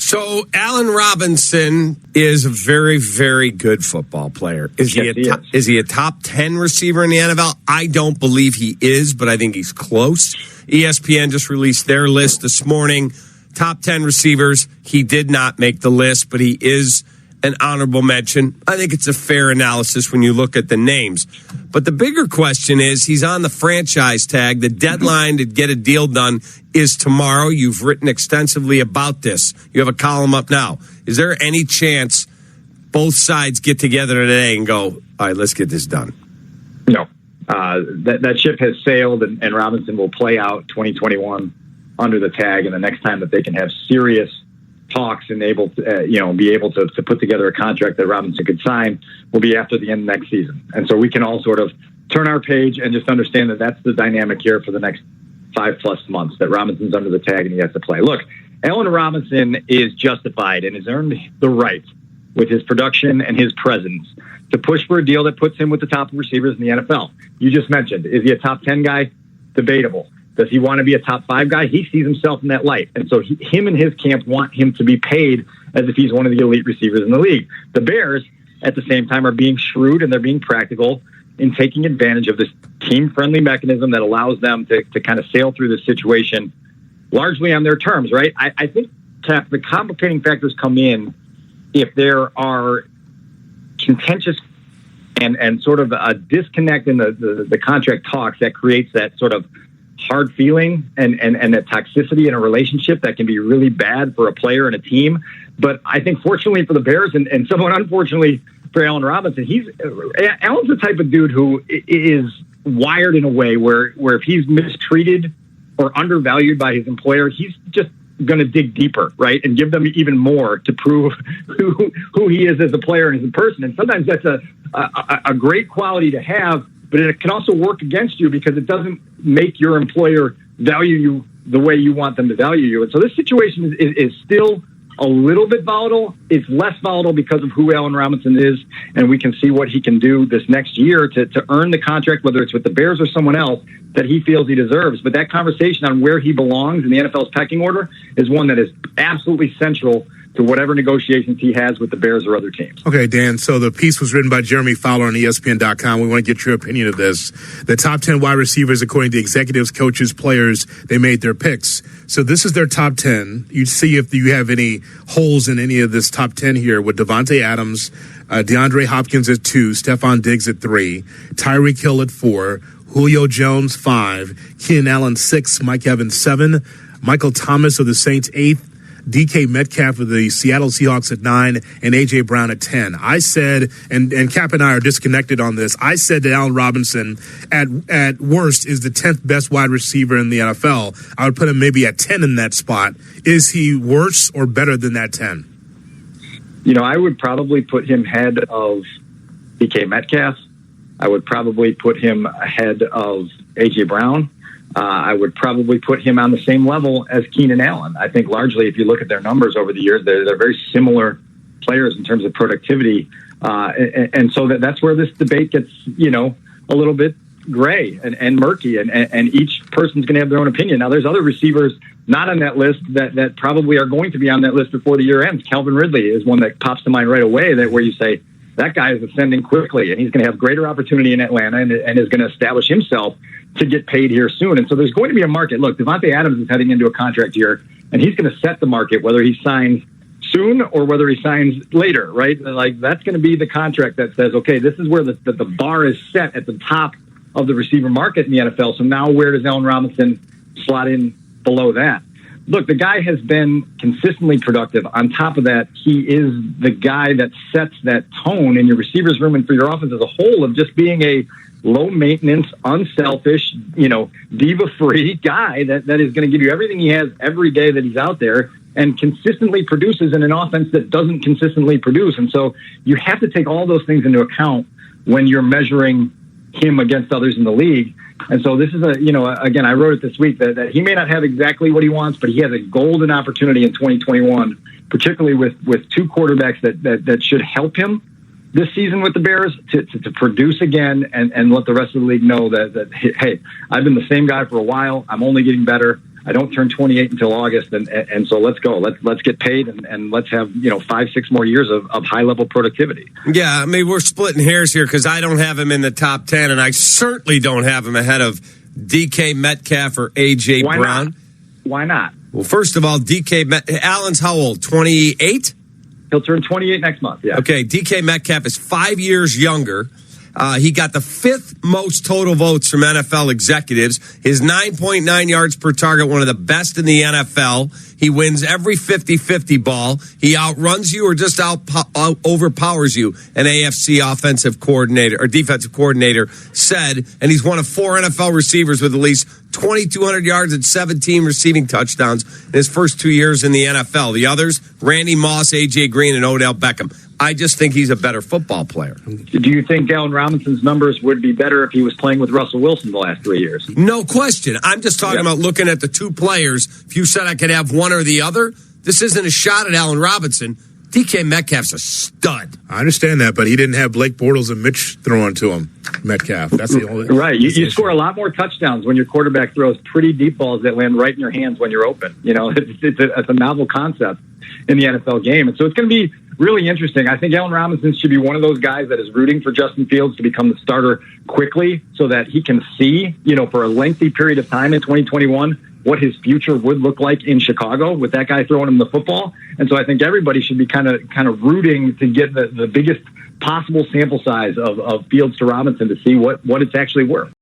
So Allen Robinson is a very, very good football player. Is he a top 10 receiver in the NFL? I don't believe he is, but I think he's close. ESPN just released their list this morning. Top 10 receivers. He did not make the list, but he is an honorable mention. I think it's a fair analysis when you look at the names. But the bigger question is, he's on the franchise tag. The deadline to get a deal done is tomorrow. You've written extensively about this. You have a column up now. Is there any chance both sides get together today and go, all right, let's get this done? No. That ship has sailed, and Robinson will play out 2021 under the tag, and the next time that they can have serious talks and able to, be able to put together a contract that Robinson could sign will be after the end of next season. And so we can all sort of turn our page and just understand that that's the dynamic here for the next 5+ months, that Robinson's under the tag and he has to play. Look, Allen Robinson is justified and has earned the right with his production and his presence to push for a deal that puts him with the top receivers in the NFL. You just mentioned, is he a top 10 guy? Debatable. Does he want to be a top 5 guy? He sees himself in that light. And so him and his camp want him to be paid as if he's one of the elite receivers in the league. The Bears, at the same time, are being shrewd and they're being practical in taking advantage of this team-friendly mechanism that allows them to kind of sail through this situation largely on their terms, right? I think, Cap, the complicating factors come in if there are contentious and sort of a disconnect in the contract talks that creates that sort of hard feeling and that toxicity in a relationship that can be really bad for a player and a team. But I think fortunately for the Bears and somewhat unfortunately for Allen Robinson, Allen's the type of dude who is wired in a way where if he's mistreated or undervalued by his employer, he's just going to dig deeper, right? And give them even more to prove who he is as a player and as a person. And sometimes that's a great quality to have, but it can also work against you because it doesn't make your employer value you the way you want them to value you. And so this situation is still a little bit volatile. It's less volatile because of who Allen Robinson is, and we can see what he can do this next year to earn the contract, whether it's with the Bears or someone else, that he feels he deserves. But that conversation on where he belongs in the NFL's pecking order is one that is absolutely central to whatever negotiations he has with the Bears or other teams. Okay, Dan, so the piece was written by Jeremy Fowler on ESPN.com. We want to get your opinion of this. The top 10 wide receivers, according to executives, coaches, players, they made their picks. So this is their top 10. You see if you have any holes in any of this top 10 here with Devontae Adams, DeAndre Hopkins at 2, Stephon Diggs at 3, Tyreek Hill at 4, Julio Jones 5, Keenan Allen 6, Mike Evans 7, Michael Thomas of the Saints 8th, DK Metcalf of the Seattle Seahawks at 9, and A.J. Brown at 10. I said, and Cap and I are disconnected on this, I said that Allen Robinson, at worst, is the 10th best wide receiver in the NFL. I would put him maybe at 10 in that spot. Is he worse or better than that 10? I would probably put him ahead of DK Metcalf. I would probably put him ahead of A.J. Brown. I would probably put him on the same level as Keenan Allen. I think largely, if you look at their numbers over the years, they're very similar players in terms of productivity. And so that's where this debate gets, a little bit gray and murky, and each person's going to have their own opinion. Now, there's other receivers not on that list that probably are going to be on that list before the year ends. Calvin Ridley is one that pops to mind right away, where you say, that guy is ascending quickly, and he's going to have greater opportunity in Atlanta and is going to establish himself to get paid here soon. And so there's going to be a market. Look, Devontae Adams is heading into a contract year, and he's going to set the market, whether he signs soon or whether he signs later, right? Like, that's going to be the contract that says, okay, this is where the bar is set at the top of the receiver market in the NFL. So now where does Allen Robinson slot in below that? Look, the guy has been consistently productive. On top of that, he is the guy that sets that tone in your receivers room and for your offense as a whole of just being a low-maintenance, unselfish, diva-free guy that is going to give you everything he has every day that he's out there and consistently produces in an offense that doesn't consistently produce. And so you have to take all those things into account when you're measuring him against others in the league. And so this is again, I wrote it this week that he may not have exactly what he wants, but he has a golden opportunity in 2021, particularly with two quarterbacks that should help him this season with the Bears to produce again and let the rest of the league know that, hey, I've been the same guy for a while. I'm only getting better. I don't turn 28 until August, and so let's go. Let's get paid, and let's have 5-6 more years of high level productivity. Yeah, I mean, we're splitting hairs here because I don't have him in the top 10, and I certainly don't have him ahead of DK Metcalf or AJ Brown. Why not? Well, first of all, Allen's how old? 28. He'll turn 28 next month. Yeah. Okay, DK Metcalf is 5 years younger. He got the 5th most total votes from NFL executives. His 9.9 yards per target, one of the best in the NFL. He wins every 50-50 ball. He outruns you or just overpowers you, an AFC offensive coordinator or defensive coordinator said. And he's one of 4 NFL receivers with at least 2,200 yards and 17 receiving touchdowns in his first 2 years in the NFL. The others, Randy Moss, A.J. Green, and Odell Beckham. I just think he's a better football player. Do you think Allen Robinson's numbers would be better if he was playing with Russell Wilson the last 3 years? No question. I'm just talking about looking at the 2 players. If you said I could have one or the other, this isn't a shot at Allen Robinson. DK Metcalf's a stud. I understand that, but he didn't have Blake Bortles and Mitch throwing to him, Metcalf. That's the only... Right. You score a lot more touchdowns when your quarterback throws pretty deep balls that land right in your hands when you're open. It's a novel concept in the NFL game. And so it's going to be really interesting. I think Allen Robinson should be one of those guys that is rooting for Justin Fields to become the starter quickly so that he can see, for a lengthy period of time in 2021, what his future would look like in Chicago with that guy throwing him the football. And so I think everybody should be kind of rooting to get the biggest possible sample size of Fields to Robinson to see what it's actually worth.